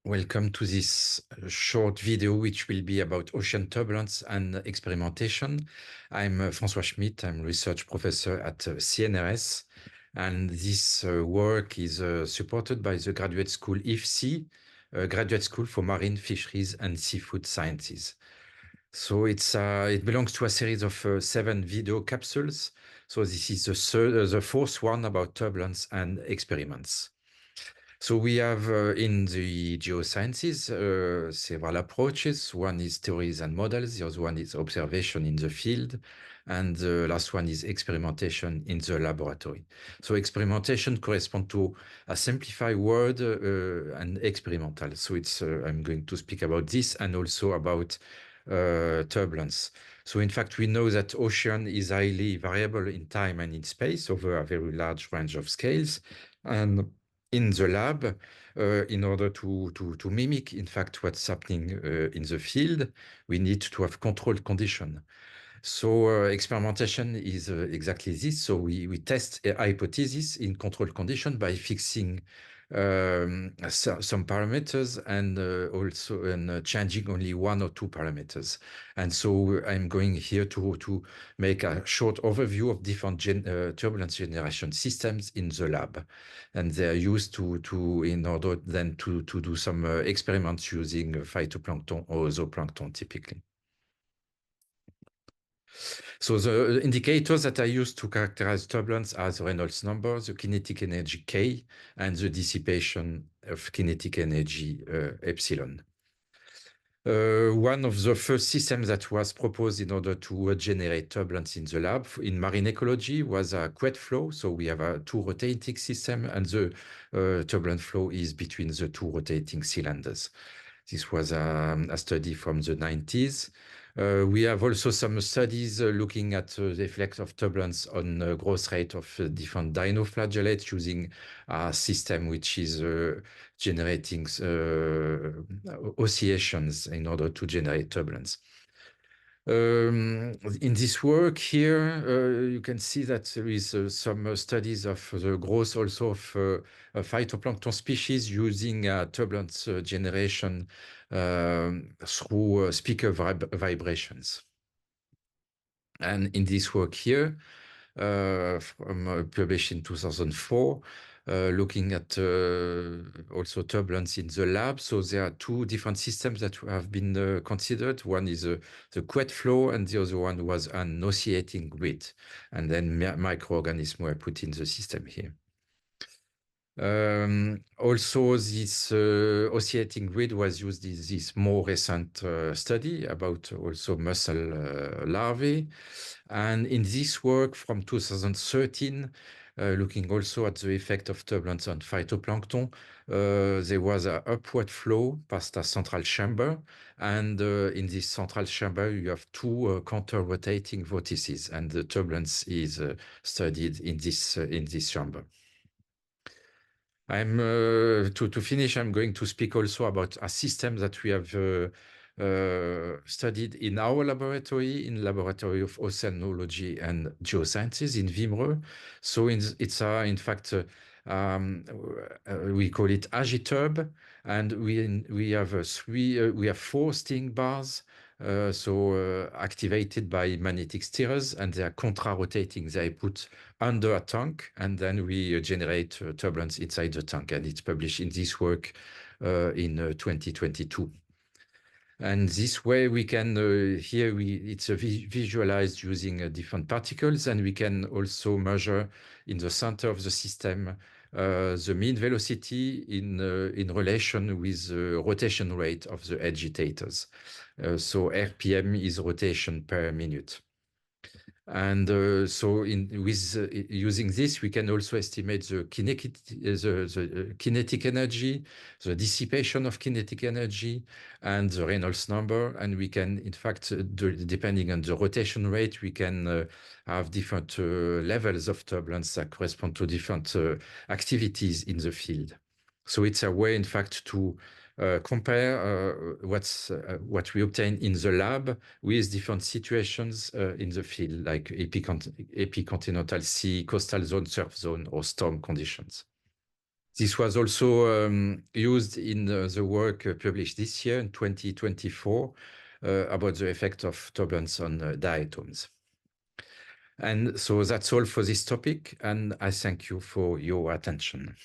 Welcome to this short video, which will be about ocean turbulence and experimentation. I'm François Schmidt. I'm research professor at CNRS, and this work is supported by the graduate school IFSI, Graduate School for Marine Fisheries and Seafood Sciences. So it belongs to a series of 7 video capsules. So this is the fourth one about turbulence and experiments. So we have in the geosciences several approaches. One is theories and models. The other one is observation in the field. And the last one is experimentation in the laboratory. So experimentation corresponds to a simplified word and experimental. So I'm going to speak about this and also about turbulence. So in fact, we know that ocean is highly variable in time and in space over a very large range of scales. And in the lab, in order to mimic, in fact, what's happening in the field, we need to have controlled condition. So experimentation is exactly this. So we test a hypothesis in controlled condition by fixing some parameters and also changing only one or two parameters. And so I'm going here to make a short overview of different turbulence generation systems in the lab. And they're used in order then to do some experiments using phytoplankton or zooplankton typically. So the indicators that I use to characterize turbulence are the Reynolds number, the kinetic energy K, and the dissipation of kinetic energy epsilon. One of the first systems that was proposed in order to generate turbulence in the lab in marine ecology was a quet flow. So we have a two rotating system, and the turbulent flow is between the two rotating cylinders. This was a study from the 90s. We have also some studies looking at the effects of turbulence on growth rate of different dinoflagellates using a system which is generating oscillations in order to generate turbulence. In this work here, you can see that there is some studies of the growth also of phytoplankton species using turbulence generation through speaker vibrations. And in this work here, published in 2004, looking at also turbulence in the lab. So there are two different systems that have been considered. One is the quet flow, and the other one was an oscillating grid. And then microorganisms were put in the system here. Also, this oscillating grid was used in this more recent study about also mussel larvae. And in this work from 2013, looking also at the effect of turbulence on phytoplankton, there was an upward flow past a central chamber. And in this central chamber, you have two counter-rotating vortices, and the turbulence is studied in this chamber. To finish, I'm going to speak also about a system that we have studied in our laboratory, in Laboratory of Oceanology and Geosciences in Wimereux. So it's in fact, we call it Agiturb, and we have 4 steering bars. Activated by magnetic stirrers, and they are contra-rotating. They put under a tank, and then we generate turbulence inside the tank, and it's published in this work in 2022. And this way we can, it's visualized using different particles, and we can also measure in the center of the system the mean velocity in relation with the rotation rate of the agitators. So RPM is rotation per minute. And using this, we can also estimate the kinetic energy, the dissipation of kinetic energy, and the Reynolds number. And we can, in fact, depending on the rotation rate, we can have different levels of turbulence that correspond to different activities in the field. So it's a way, in fact, to compare what we obtain in the lab with different situations in the field, like epicontinental sea, coastal zone, surf zone, or storm conditions. This was also used in the work published this year in 2024 about the effect of turbulence on diatoms. And so that's all for this topic, and I thank you for your attention.